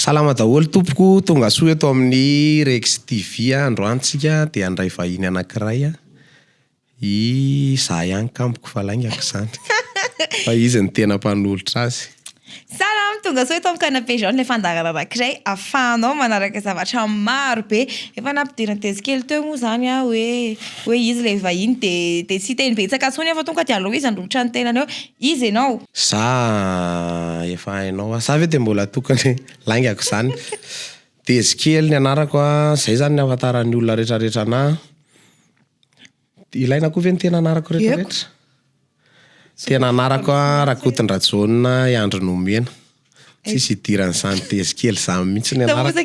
Salama daholo tompoko, tonga soa eto amin'ny Rex TV androantsika dia andray vahiny anankiray I za ihany kampoko fa laingako zany. Fa izy ny tena mpanolotra azy. Salam tonga soa eto amin'ny canapé jaune le fandaharana anankiray ahafahanao manaraka zavatra maro be. Efa nampidirana tezi kely teo moa zany hoe izy le vahiny de tsy teny betsaka tsony fa tonga de aleo izy androtra ny tenany eo. Izy ianao. Za efa hainao sa ve de mbola tokony laingako zany. Tezi kely ny anarako zay zany ny ahafantaran'ny olona rehetrarehetra anahy. Ilaina koa ve ny tena anarako rehetrarehetra? Tena anarako Rakotondrajona Andro Nomena. Sisy idiran'izany tezi kely zany mihitsy ny anarako.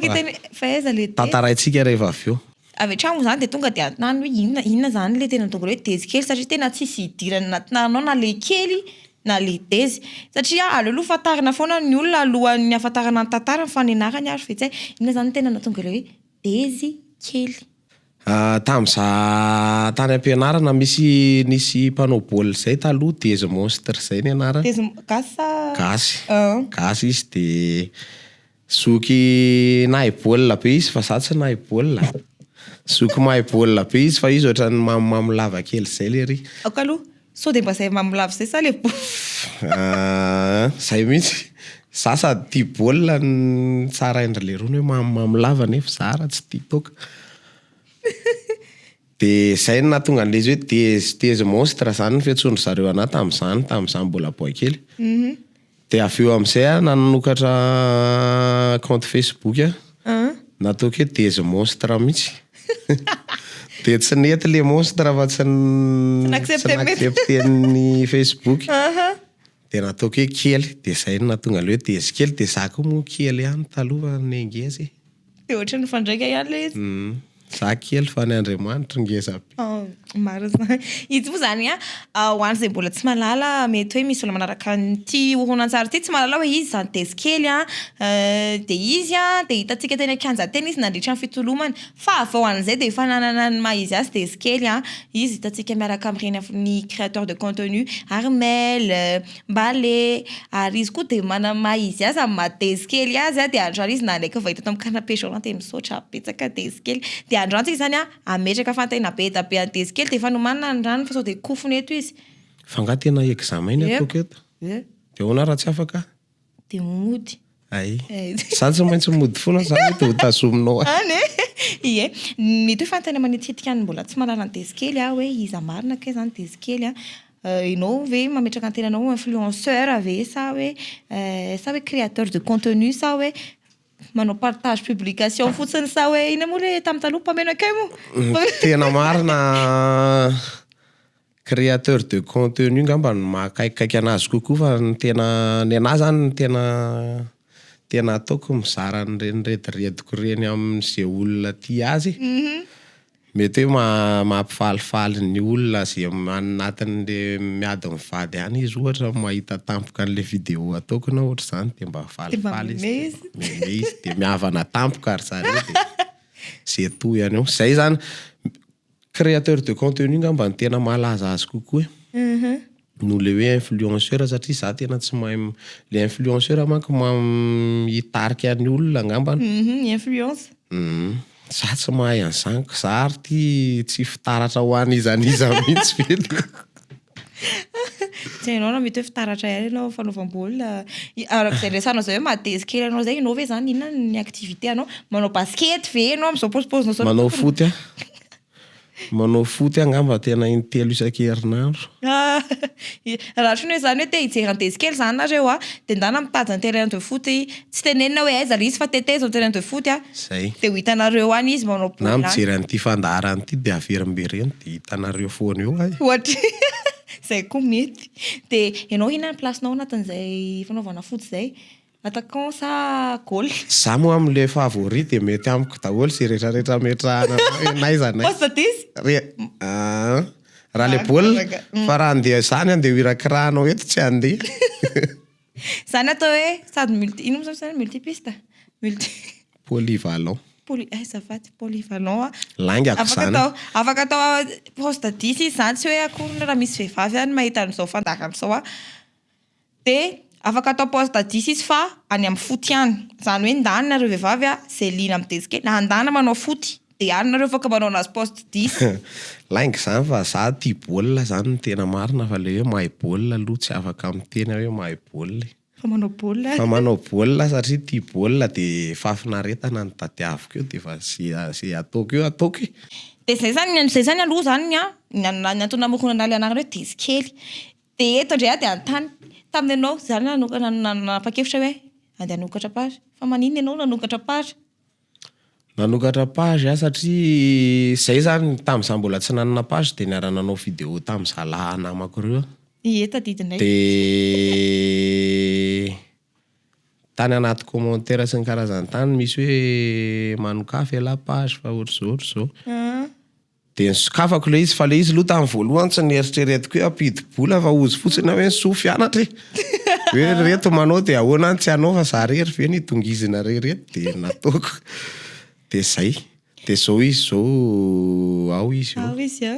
Tantaraintsika rehefa avy eo. Avy hatrany moa zany de tonga de anotany hoe inona zany le tena tonga hoe tezi kely satria tena tsisy idirany anatinao na le kely na le tezi. Satria aleoloha fatarina foana ny olona alohan'ny ahafantarana ny tantara fa ny anarany ary fe tsy inona zany tena natonga le hoe tezi kely. Tamin'iza tany am-pianarana nisy mpanao baolina zay taloha Dezy Monstre zay ny anarany. Gasy izy de zoky nahay baolina be izy fa za tsy nahay baolina. Zoky mahay baolina be izy fa izy ohatran'ny mamimamy lava kely zay le ry. Aloha sao de mba zay mamilava zay sa le zay mihitsy. Za sady tia baolina ny tsara indra le rony hoe mamimamy lava nefa za raha tsy tia toka. De zay no nahatonga an'le izy hoe Dezy Monstre zany ny fiantsoany zareo anahy tamin'izany mbola boy kely. De avy eo amin'izay nanokatra compte Facebook nataoko hoe Dezy Monstre mihitsy. De tsy nety le monstre fa tsy n'accepten'ny Facebook. De nataoko hoe kely de zay no nahatonga le hoe Dezy kely de za koa moa kely ihany taloha ny ngeza. De ohatran'ny fandraika ihany le izy. Za kely fa ny Andriamanitra ngeza be. Maro zany. Izy moa zany ho an'ny zay mbola tsy mahalala mety hoe misy olona manaraka n'ity horonan-tsary ity tsy mahalala hoe izy zany tezi kely de izy de hitantsika teny an-kianja teny izy nandritra ny fitolomany fa avy ao an'izay de efa nanana ny maha izy azy tezi kely izy hitantsika miaraka amin'ireny créateur de contenu Armel, Mbale ary izy koa de manana maha izy azy amin'ny maha tezi kely azy de androany izy nalaika vahita tao amin'ny canapé jaune de misaotra betsaka tezi kely de androany zany ametraka fantena be be an tezi kely de efa nomanina ny rano fa sao de kofony eto izy. Fa nga tena examen ataoko eto. De hoana raha tsy afaka? De mody. Ay. Za tsy maintsy mody foana za de ho tazominao. Ie. Mety hoe fantena manetitika ny mbola tsy mahalala ny tezi kely hoe iza marina ke zany tezi kely ianao ve mametraka ny tenanao influenceur ve sa hoe créateur de contenu sa hoe manao partage publication fotsiny sa hoe ina moa le tamin'ny taloha mpamenakay moa. Tena marina créateur de contenu ngamba no mahakaikikaiky anazy kokoa fa ny tena ny anahy zany ny tena ataoko mizara n'ireny redirediko reny amin'izay olona tia azy. Mety hoe mampifalifaly ny olona zay anatin'le miady mivady any izy ohatra mahita tampoka an'le vidéo ataoko na ohatra zany de mba falifaly izy. Meme izy de mihavana tampoka ary zareo de zay toy ihany eo. Zay zany créateur de contenu ngamba ny tena mahalaza azy kokoa. No le hoe influenceur satria za tena tsy mahay le influenceur manko hitarika ny olona ngamba. Influence. Za tsy mahay an'izany za ary ty tsy fitaratra ho any izaniza mihitsy vely. Tsy hainao na mety hoe fitaratra ihany ianao fanaovam-baolina arak'izay resanao zay hoe matezi kely anao zay ianao ve zany inona ny activité anao manao basket ve ianao amin'izao paozipaozinao manao foty manao foty angamba tena intelo isan-kerinandro. Raha ohatra hoe zany hoe te hijery tezi kely zany nareo de ndana mitady ny terrain de foot tsy tenenina hoe aiza le izy fa tetezina ny terrain de foot zay de ho hitanareo any izy manao na mijery an'ity fandaharana ity de averimbereny de hitanareo foana eo ohatra zay koa mety de ianao inona ny placenao anatin'izay fanaovana foot zay attaquant sa goal? Za moa am'le favori de mety amiko daholo sy rehetrarehetra metrahana naizana. Poste dizy? Raha le baolina fa raha andeha zany andeha hirakiranao eto tsy andeha. Zany atao hoe sady ino moa zany multipiste? Polyvalent. Azafady polyvalent Laingako zany. Afaka atao poste 10 izy zany tsy hoe akory raha misy vehivavy any mahita an'izao fandaharana izao de afaka atao poste 10 izy fa any amin'ny foot ihany zany hoe ndany nareo vehivavy zay liana amin'ny tezikely na andana manao foty de ary nareo afaka manao anazy poste 10 laingy zany fa za tia baolina zany no tena marina fa le hoe mahay baolina aloha tsy afaka amin'ny tena hoe mahay baolina fa manao baolina fa manao baolina satria tia baolina de fafinaretana ny tadiaviko eo de fa zay ataoko eo ataoko de zay zany aloha zany ny antony namokona analy anareo tezikely de eto ndray de antany tamin'ny ianao zany nanapa-kevitra hoe andeha hanokatra page fa maninona ianao nanokatra page nanokatra page satria zay zany tamin'izany mbola tsy nanana page de niara-nanao vidéo tamin'izah lahy namako reo eta didinay de tany anaty commentaire sy ny karazany tany misy hoe manokafy la page fa ohatr'izao de nisokafako le izy fa le izy loha tamin'ny voalohany tsy nieritreretiko hoe ampidi-bola fa ozy fotsiny hoe soa fianatra hoe reto manao de ahoana any tsy anao fa za rery ve nitongizina rereto de nataoko de zay de zao izy zao ao izy io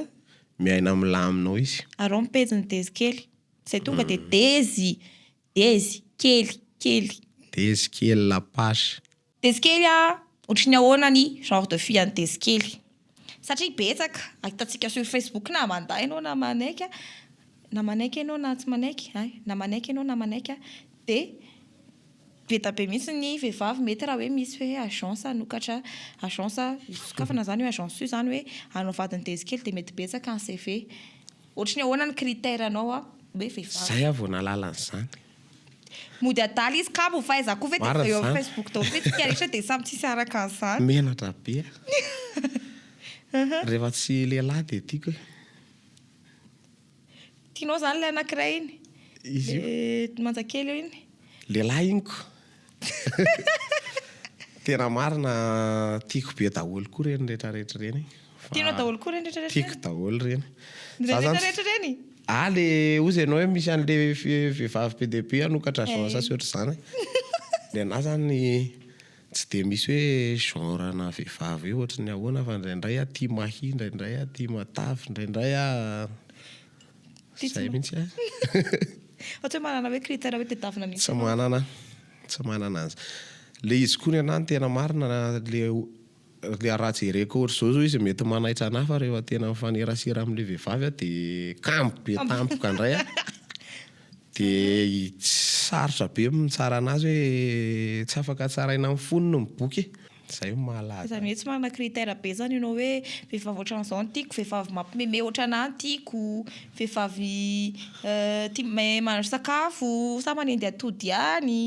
miaina milaminao izy arao mipejy ny tezikely zay tonga de dezy kely la page tezikely ohatriny ahoana ny genre de fille any tezikely satria betsaka ahitantsika sur Facebook na manday ianao na manaiky ianao na tsy manaiky na manaiky ianao na manaiky de be tabe mihitsy ny vehivavy mety raha hoe misy hoe agence anokatra agence sokafana zany hoe agence io zany hoe anao vadiny tezikely de mety betsaka ny CV ohatriny ahoana ny critère anao hoe vehivavy zay avao nalala an'izany mody adaly izy kabo fahaizako ve de eo Facebook tao fetika rehetra de samy tsisy araka an'izany menatra be rehefa tsy lehilahy de tiako tianao zany le anankiray iny izy manjakely eo iny lehilahy iniko tena marina tiako be daholo koa reny rehetrarehetra reny tianao daholo koa reny rehetrarehetra tiako daholo reny rehetrarehetra reny le ozy ianao hoe misy an'le vehivavy PDP anokatra agence sy ohatr'izany le anahy zany tsy de misy hoe genre na vehivavy io ohatrany ahoana fa indraindray tia mahia indraindray tia matavy indraindray zay mihitsy ohatra hoe manana hoe critère hoe tedavina mihitsy tsy manana azy le izy koa ny anahy ny tena marina le raha jereko ohatr'izao zao izy mety manaitra anahy fa rehefa tena mifanerasera amin'le vehivavy de kampo be tampoka indray de sarotra be mitsara anazy hoe tsy afaka tsaraina amin'ny fonony ny boky zay mahalaga za mihitsy manana critère be zany ianao hoe vehivavy ohatran'izao no tiako vehivavy mampimeme ohatranahy no tiako vehivavy tia mahay mahandro sakafo sa manendy atody ihany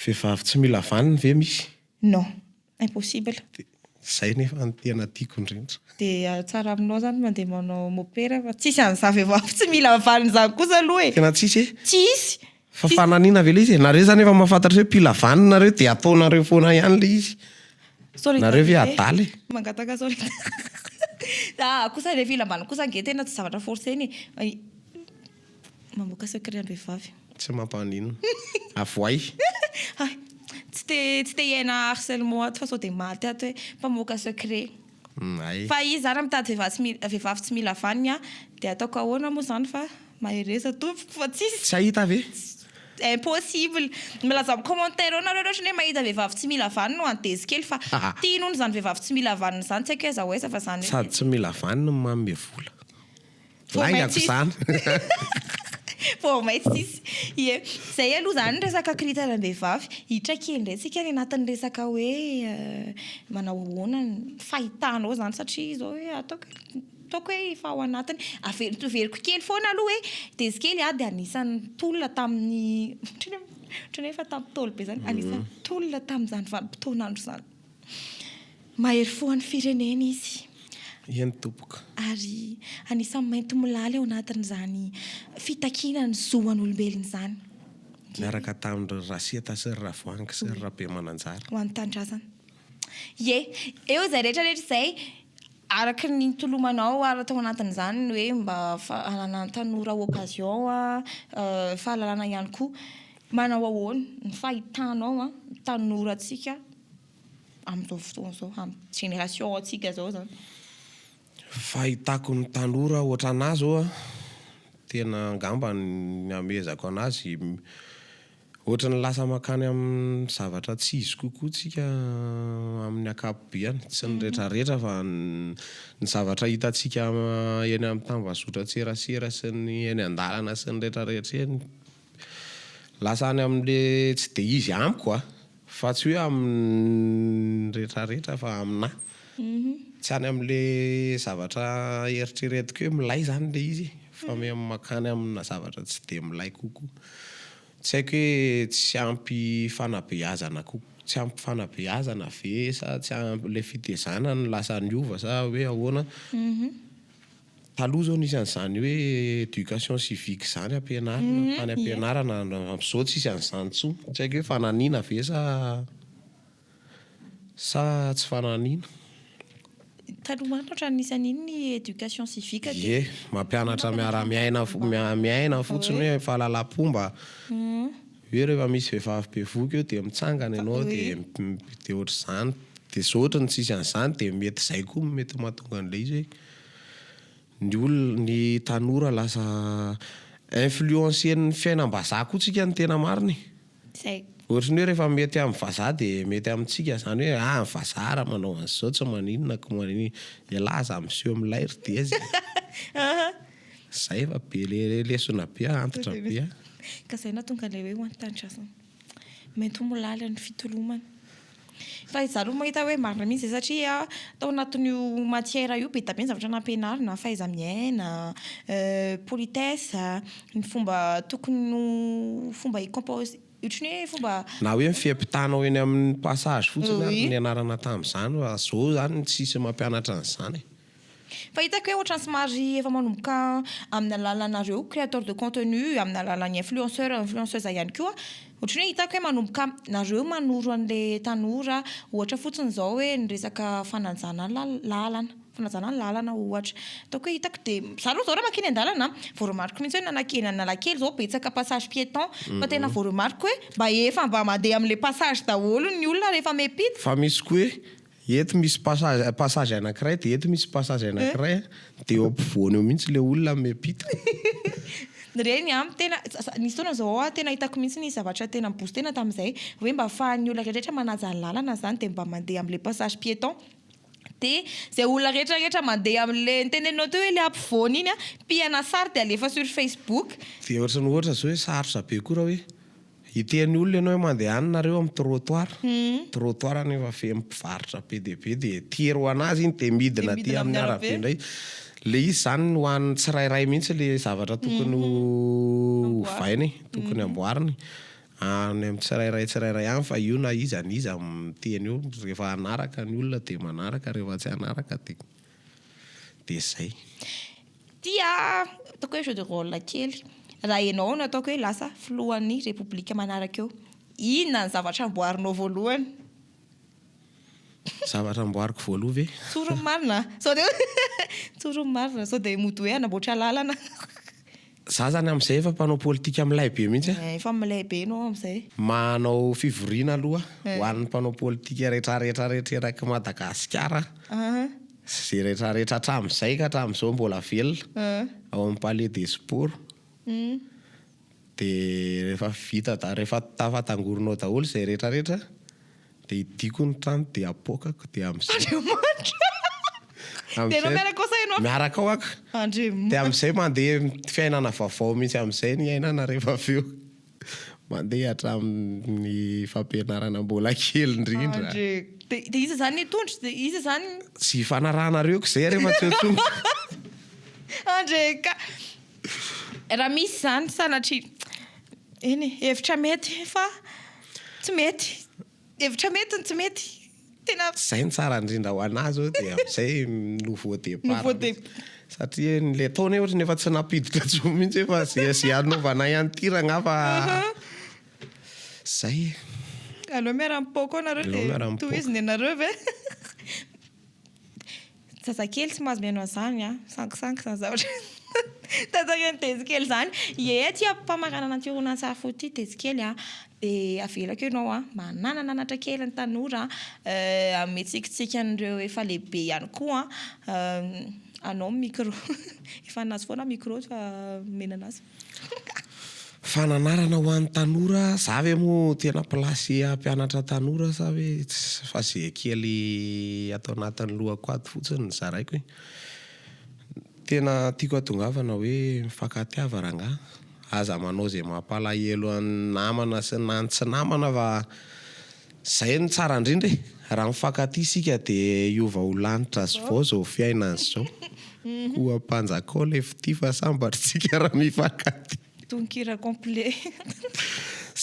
vehivavy tsy mila vaniny ve misy non impossible zay nefa ny tena tiako indrindra de tsara aminao zany mandeha manao mopera fa tsisy an'izah vehivavy tsy mila vaniny zany kosa aloha tena tsisy tsisy fa fananiana ve le izy nareo zany efa mahafantatra hoe pila vaniny nareo de ataonareo foana ihany le izy nareo ve adaly mangataka sorry kosa le filambana kosa nge tena tsy zavatra forcé iny mamoaka secret amin'ny vehivavy tsy mampanino avoay tsy te hiaina harcèlement ato fa sao de maty ato hoe mpamoaka secret fa izy zany mitady vehivavy tsy mila vaniny de ataoko ahoana moa zany fa mahereza tompoko fa tsy ahita ve impossible milaza amin'ny commentaire nareo ohatrany hoe mahita vehivavy tsy mila vaniny no antezikely fa tianony zany vehivavy tsy mila vaniny zany tsy haiko aiza hoaiza fa zany sady tsy mila vaniny no manome vola laingako zany vao maitsy zay aloha zany resaka critère am-behivavy hitra kely indray tsika ny anatin'ny resaka hoe manao ahoana fahitanao zany satria zao hoe ataoko hoe efa ao anatiny averiko kely foana aloha hoe tezikely de anisan'ny tolona tamin'ny ohatrany efa tamin'ny tolo be zany anisan'ny tolona tamin'izany vanim-potoanandro zany mahery foan'ny firenena izy eny tompoka ary anisan'ny mainty milaly ao anatin'izany fitakinany zoan'olombelona zany miaraka tamin'ireo raseta sy ry ravoangy sy ry rabe mananjara ho an'ny tandrazana eo zay rehetrarehetra zay araky ny tolomanao ara tao anatin'izany hoe mba fahalana tanora occasion fahalalana ihany koa manao ahoana ny fahitanao tanora atsika amin'izao fotoana zao amin'ny génération atsika zao zany fahitako ny tanora ohatranahy zao tena angamba ny amezako anazy ohatra ny lasa makany amin'ny zavatra tsy izy kokoa tsika amin'ny akapobeany tsy ny rehetrarehetra fa ny zavatra hitantsika eny amin'ny tambazotra tserasera sy ny eny an-dalana sy ny rehetrarehetra eny lasa any amin'le tsy de izy amiko fa tsy hoe amin'ny rehetrarehetra fa aminahy tsy any amin'le zavatra eritreretiko hoe milay zany le izy fa makany amina zavatra tsy de milay kokoa tsy haiko hoe tsy ampy fanabeazana tsy ampy fanabeazana ve sa tsy ampy le fitezana ny lasa niova sa hoe ahoana taloha zao nisy an'izany hoe éducation civique zany ampianarana any ampianarana am'izao tsisy an'izany tsony tsy haiko hoe fananiana ve sa tsy fananiana taloha marina ohatry nisy an'iny ny éducation civique ie mampianatra miaina fotsiny hoe fahalalam-pomba hoe rehefa misy vehivavy bevoka eo de mitsangana ianao de ohatr'izany de zao ohatra ny tsisy an'izany de mety izay koa mety mahatonga an'le izy hoe ny olona ny tanora lasa influencen'ny fiainam-bazaha koa tsika ny tena mariny ohatrany hoe rehefa mety amin'ny vazaha de mety amintsika zany hoe ny vazaha raha manao an'izao tsy maninona ko maniny elaza miseho milay ry de zay efa be lesona be antitra be ka zay natonga le hoe hoantanitra zany mety ho molala ny fitolomana fa izaho aloha mahita hoe marina mihitsy satria tao anatin'io matière io be da be ny zavatra nampianarina fahaiza miaina politesse ny fomba tokony fomba hicompose ohatrany hoe fomba na hoe mifampitanao eny amin'ny passage fotsiny ny anarana tamin'izany fa zao zany tsisy mampianatra an'izany fa hitako hoe ohatrany somary efa manomboka amin'ny alalanareo créateur de contenu amin'ny alalan'ny influenceuse ihany koa ohatrany hoe hitako hoe manomboka nareo manoro an'le tanora ohatra fotsiny zao hoe ny resaka fananjana ny lalana ohatra ataoko hoe hitako de zaro zao raha makeny an-dalana vao remarque mihitsy hoe nanakely zao betsaka passage piéton fa tena vao remarque hoe mba mandeha amin'le passage daholo ny olona rehefa miampita fa misy koa hoe eto misy passage anankiray de eto misy passage anankiray de eo ampovoany eo mihitsy le olona miampita reny tena nisy taona zao tena hitako mihitsy ny zavatra tena mibozy tena tamin'izay hoe mba ahafahan'ny olona rehetrarehetra manaja ny lalana zany de mba mandeha amin'le passage piéton de zay olona rehetrarehetra mandeha amin'le nitenenao teo hoe le ampovoany iny piana sary de alefa sur Facebook de ohatrany ohatra zao hoe sarotra be koa raha hoe hiten'ny olona ianao hoe mandeha any nareo amin'ny trottoir nefa feno mpivarotra be de be de tero anazy iny de midina ty amin'ny arabe indray le izy zany ho an'ny tsirairay mihitsy le zavatra tokony hovainy tokony amboariny any amin'ny tsirairay any fa io na iza miteny eo rehefa anaraka ny olona de manaraka rehefa tsy anaraka de zay tia ataoko hoe jeu de rôle kely raha ianao no ataoko hoe lasa filohan'ny repoblika manaraka eo inona ny zavatra amboarinao voalohany zavatra amboariko voaloha ve tsoro marina sao de mody hoe anamboatra lalana za zany amin'izay efa mpanao politika amilay be mihitsy efa milay be anao amin'izay manao fivoriana aloha ho an'ny mpanao politika rehetrarehetra eraky Madagasikara zay rehetrarehetra hatramin'izay ka hatramin'izao mbola velona ao amin'ny palais des sports de rehefa vita rehefa tafatangoronao daholo zay rehetrarehetra de idiko ny trano de apokako de amin'izay miaraka ao aka de amin'izay mandeha fiainana vaovao mihitsy amin'izay ny ainana rehefa aveo mandeha hatramin'ny fampianarana mbola kely indrindra de iza zany tondro de iza zany sy fanarahanareo zay rehefa tsy tonga andreka raha misy zany sanatry hevitra mety fa tsy mety hevitra mety ny tsy mety tena zay ny tsara indrindra ho anazy ao de amin'izay nouveau départ satria le taona ohatra nefa tsy napiditra tso mihitsy efa zay anaovana ihany tirana fa zay aloha miara-mipoko anareo de tohiziny anareo ve zazakely tsy mahazo mihaino an'izany sankisanky zany zavatra tantareny tezikely zany tia mpamarana anantironantsary fo ty tezikely de avelako ianao mananananatra kely ny tanora ametsikitsika an'ireo efa lehibe ihany koa anao micro efa nazy foana micro fa menana azy fananarana ho an'ny tanora za ve moa tena plasy ampianatra tanora sa hoe fa zay kely atao anatin'ny lohako ato fotsiny zaraiko hoe tena tiako atongavana hoe mifankatiava rangaha aza manao zay mampalahelo any namana sy tsy namana fa zay ny tsara indrindra raha mifankatia sika de iova ho lanitra sy vao zao fiainana zao koa mpanjakao le fity fa sambatritsika raha mifankatia tonkira complet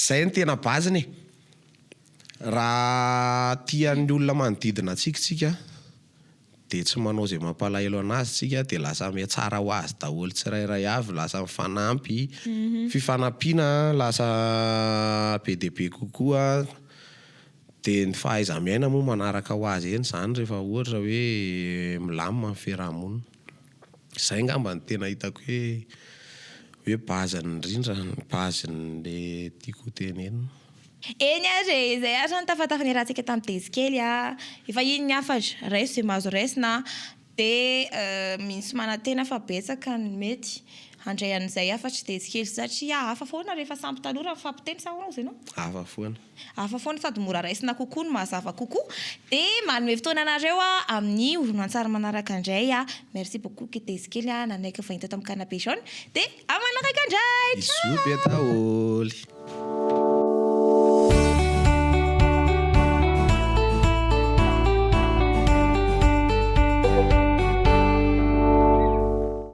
zay ny tena baziny raha tian'ny olona manodidina atsikatsika de tsy manao zay mampalahelo anazy tsika de lasa mihatsara ho azy daholo tsirairay avy lasa mifanampy fifanampiana lasa be dia be kokoa de ny fahaiza-miaina moa manaraka ho azy eny zany rehefa ohatra hoe milamina ny fiarahamonina zay ngamba ny tena hitako hoe bazany indrindra baziny le tiako tenenina eny ary zay ary ny tafatafany rahantsika tamin'ny tezikely efa iny ny afatra raiso zay mahazo raisina de misy manantena fa betsaka ny mety handray an'izay afatry tezikely satria hafa foana rehefa sampy tanora mifampiteny sa hoana zay no hafa foana sady mora raisina kokoa no mazava kokoa de manome fotoana anareo amin'ny horonan-tsary manaraka indray merci beaucoup ke tezikely nanaiky fahita tamin'ny canapé jaune de amanaraka indray izoby ataoly